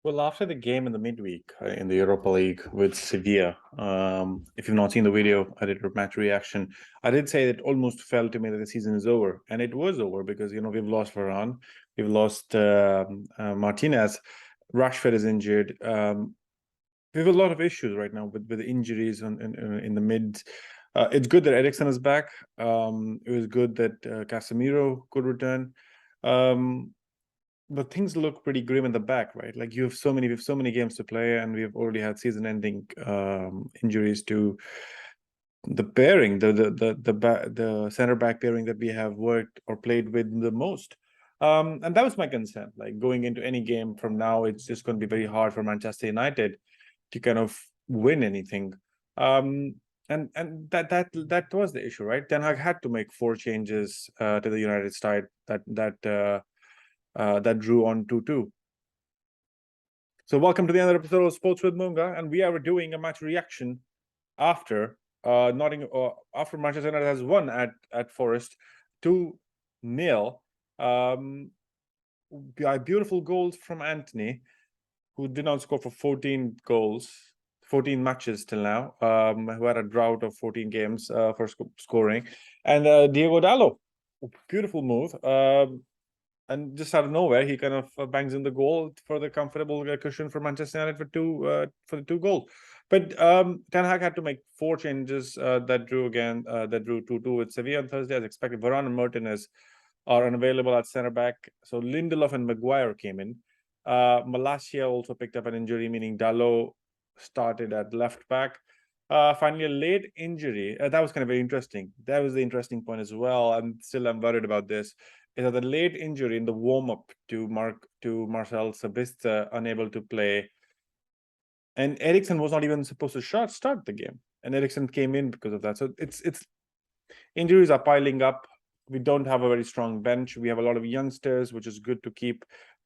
Well, after the game in the midweek in the Europa League with Sevilla, if you've not seen the video, I did a match reaction. I did say it almost felt to me that the season is over, and it was over because we've lost Varane, we've lost Martinez, Rashford is injured. We have a lot of issues right now with injuries in the mid. It's good that Eriksen is back. It was good that Casemiro could return. But things look pretty grim in the back, right? Like we have so many games to play, and we've already had season-ending injuries to the pairing, the center back pairing that we have worked or played with the most. And that was my concern. Like going into any game from now, it's just going to be very hard for Manchester United to kind of win anything. And that was the issue, right? Ten Hag had to make 4 changes to the United side that drew on 2-2. So welcome to the other episode of Sports with Munga, and we are doing a match reaction after after Manchester United has won at Forest 2-0. Beautiful goals from Antony, who did not score for 14 matches till now, who had a drought of 14 games for scoring, and Diego Dalot, beautiful move. And just out of nowhere, he kind of bangs in the goal for the comfortable cushion for Manchester United for the 2 goals. But Ten Hag had to make 4 changes that drew 2-2 with Sevilla on Thursday as expected. Varane and Martinez are unavailable at centre back, so Lindelof and Maguire came in. Malacia also picked up an injury, meaning Dalot started at left back. Finally, a late injury. That was kind of very interesting. That was the interesting point as well. I'm worried about this. Is that the late injury in the warm-up to Marcel Sabitzer, unable to play, and Eriksen was not even supposed to start the game, and Eriksen came in because of that. So it's injuries are piling up. We don't have a very strong bench. We have a lot of youngsters, which is good to keep,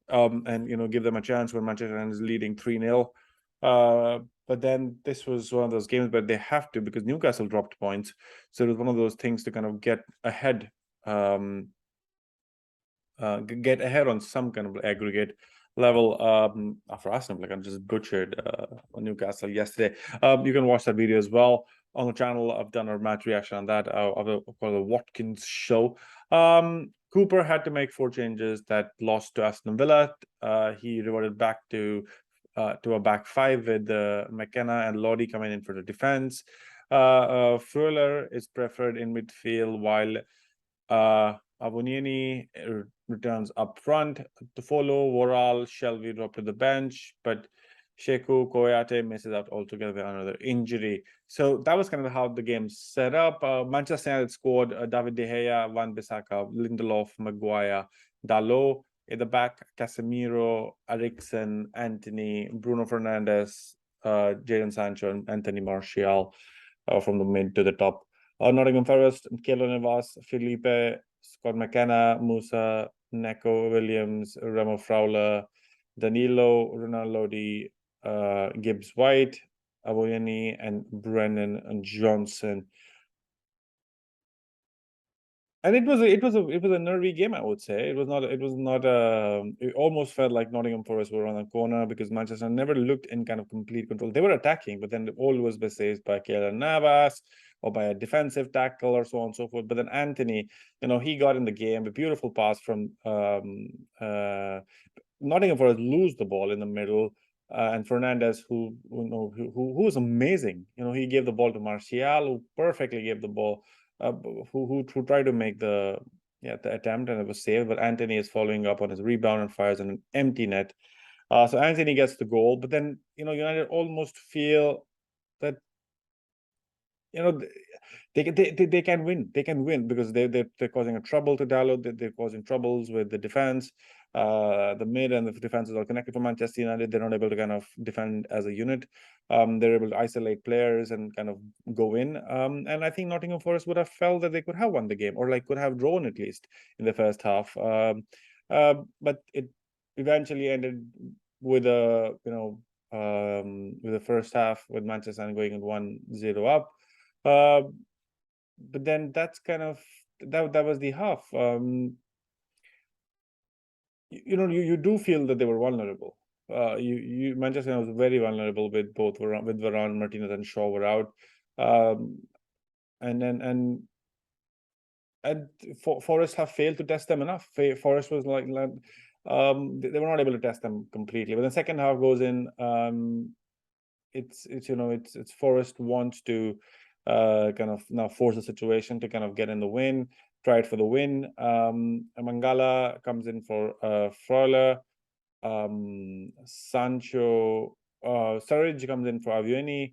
and give them a chance when Manchester United is leading 3-0. But then this was one of those games where they have to, because Newcastle dropped points. So it was one of those things to kind of get ahead. Get ahead on some kind of aggregate level after Arsenal. Like I just butchered Newcastle yesterday. You can watch that video as well on the channel. I've done a match reaction on that of the Watkins show. Cooper had to make 4 changes that lost to Aston Villa. He reverted back to a back 5 with McKenna and Lodi coming in for the defense. Freuler is preferred in midfield, while Awoniyi returns up front to follow. Voral, Shelby dropped to the bench, but Sheku Koyate misses out altogether with another injury. So that was kind of how the game set up. Manchester United scored David De Gea, Van Bissaka, Lindelof, Maguire, Dalot in the back, Casemiro, Eriksen, Antony, Bruno Fernandes, Jadon Sancho, and Anthony Martial from the mid to the top. Nottingham Forest, Navas, Felipe, Scott McKenna, Musa, Neco Williams, Remo Frauler, Danilo, Ronald Lodi, Gibbs White, Awoniyi, and Brennan and Johnson. And it was a nervy game, I would say. It almost felt like Nottingham Forest were on the corner because Manchester never looked in kind of complete control. They were attacking, but then all was beset by Navas or by a defensive tackle or so on and so forth. But then Antony, he got in the game, a beautiful pass from Nottingham Forest lose the ball in the middle. And Fernandes, who was amazing. He gave the ball to Martial, who perfectly gave the ball. Who tried to make the attempt, and it was saved, but Antony is following up on his rebound and fires an empty net. So Antony gets the goal, but then United almost feel that they can win. They can win because they're causing a trouble to Dalot. They're causing troubles with the defense. The mid and the defenses are connected for Manchester United. They're not able to kind of defend as a unit. They're able to isolate players and kind of go in. And I think Nottingham Forest would have felt that they could have won the game, or like could have drawn at least in the first half. But it eventually ended with with the first half with Manchester United going 1-0 up. But then that's kind of that was the half. You do feel that they were vulnerable. Manchester United was very vulnerable with Varane, Martinez, and Shaw were out, and Forest have failed to test them enough. Forest was like they were not able to test them completely. When the second half goes in, it's Forest wants to kind of now force the situation to kind of get in the win, try it for the win. Mangala comes in for Freuler. Sancho, Sturridge comes in for Awoniyi,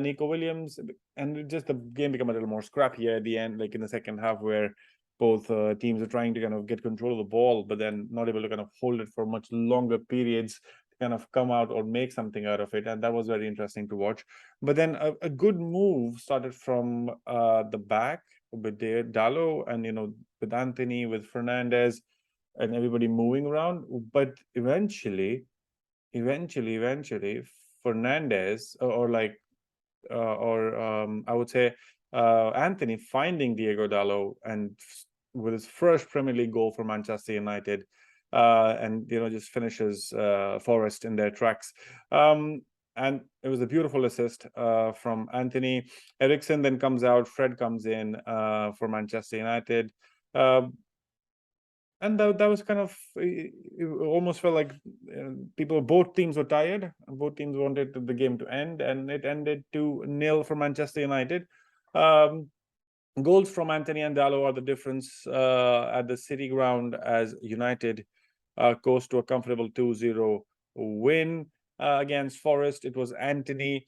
Nico Williams, and just the game become a little more scrappy at the end, like in the second half, where both teams are trying to kind of get control of the ball, but then not able to kind of hold it for much longer periods to kind of come out or make something out of it. And that was very interesting to watch. But then a good move started from the back with Dalot and, with Antony, with Fernandes, and everybody moving around. But eventually, Fernandes I would say Antony finding Diego Dalot and with his first Premier League goal for Manchester United, and just finishes Forest in their tracks. And it was a beautiful assist from Antony. Eriksen then comes out. Fred comes in for Manchester United. And that was kind of, it almost felt like both teams were tired. Both teams wanted the game to end, and it ended 2-0 for Manchester United. Goals from Antony and Dalot are the difference at the City ground as United goes to a comfortable 2-0 win against Forest. It was Antony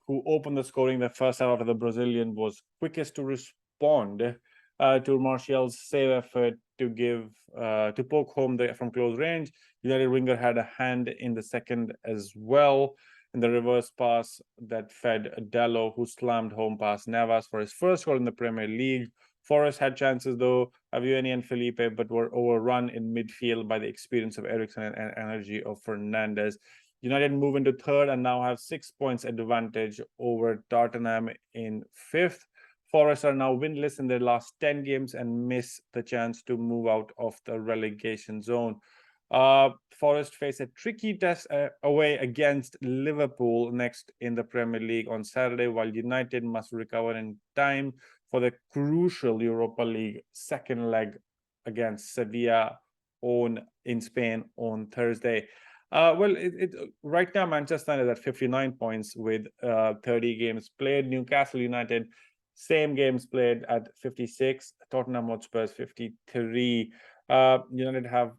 who opened the scoring. The first half after the Brazilian was quickest to respond to Martial's save effort to poke home from close range. United winger had a hand in the second as well, in the reverse pass that fed Dalot, who slammed home past Navas for his first goal in the Premier League. Forest had chances though, Awoniyi and Felipe, but were overrun in midfield by the experience of Eriksen and energy of Fernandes. United move into third and now have 6 points advantage over Tottenham in fifth. Forest are now winless in their last 10 games and miss the chance to move out of the relegation zone. Forest face a tricky test away against Liverpool next in the Premier League on Saturday, while United must recover in time for the crucial Europa League second leg against Sevilla in Spain on Thursday. Right now Manchester United is at 59 points with 30 games played. Newcastle United, same games played at 56. Tottenham Hotspur 53. United have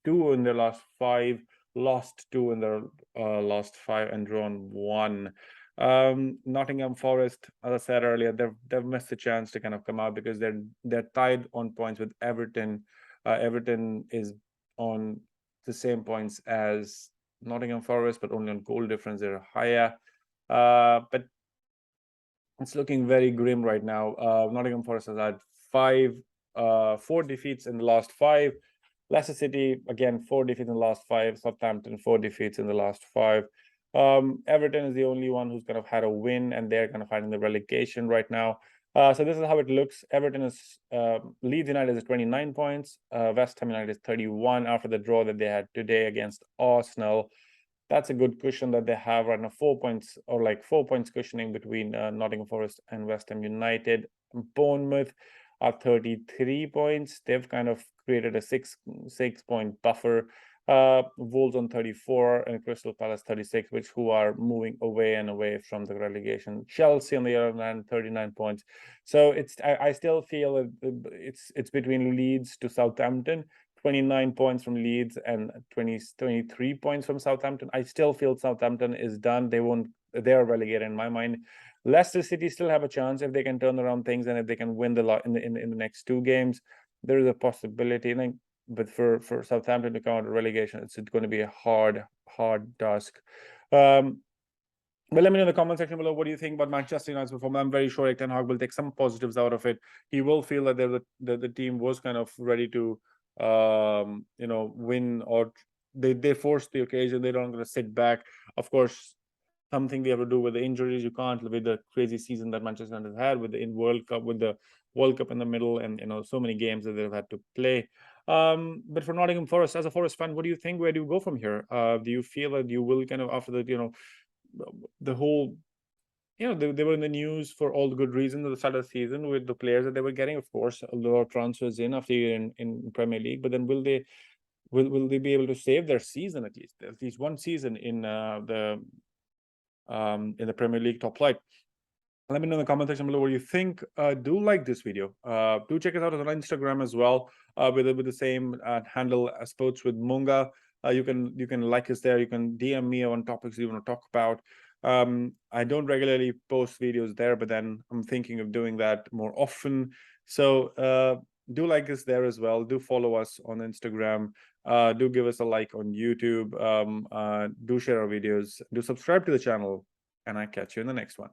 two in their last five, lost two in their last five, and drawn one. Nottingham Forest, as I said earlier, they've missed a chance to kind of come out because they're tied on points with Everton. Everton is on the same points as Nottingham Forest, but only on goal difference they're higher. But it's looking very grim right now. Nottingham Forest has had 4 defeats in the last 5. Leicester City, again, 4 defeats in the last 5. Southampton, 4 defeats in the last 5. Everton is the only one who's kind of had a win, and they're kind of fighting the relegation right now. So this is how it looks. Everton is Leeds United is 29 points. West Ham United is 31 after the draw that they had today against Arsenal. That's a good cushion that they have right now. 4 points, or like 4 points cushioning between Nottingham Forest and West Ham United. Bournemouth are 33 points. They've kind of created a 6-point buffer. Wolves on 34 and Crystal Palace 36, who are moving away from the relegation. Chelsea on the other hand, 39 points. So I still feel it's between Leeds to Southampton. 29 points from Leeds and 23 points from Southampton. I still feel Southampton is done. They're relegated in my mind. Leicester City still have a chance if they can turn around things, and if they can win in the next 2 games, there is a possibility. But for Southampton to come out of relegation, it's going to be a hard task. But let me know in the comment section below, what do you think about Manchester United's performance? I'm very sure Erik ten Hag will take some positives out of it. He will feel that the team was kind of ready to win, or they forced the occasion. They're not going to sit back. Of course, something they have to do with the injuries. You can't, with the crazy season that Manchester United had with the World Cup in the middle, and so many games that they've had to play. But for Nottingham Forest, as a Forest fan, what do you think? Where do you go from here? Do you feel that you will kind of, after the whole, they were in the news for all the good reasons at the start of the season with the players that they were getting, of course, a lot of transfers in after in Premier League, but then will they be able to save their season at least one season in the Premier League top flight? Let me know in the comment section below what you think. Do like this video. Do check us out on Instagram as well, with the same handle as Sports with Munga. You can like us there. You can DM me on topics you want to talk about. I don't regularly post videos there, but then I'm thinking of doing that more often. So do like us there as well. Do follow us on Instagram. Do give us a like on YouTube. Do share our videos. Do subscribe to the channel, and I catch you in the next one.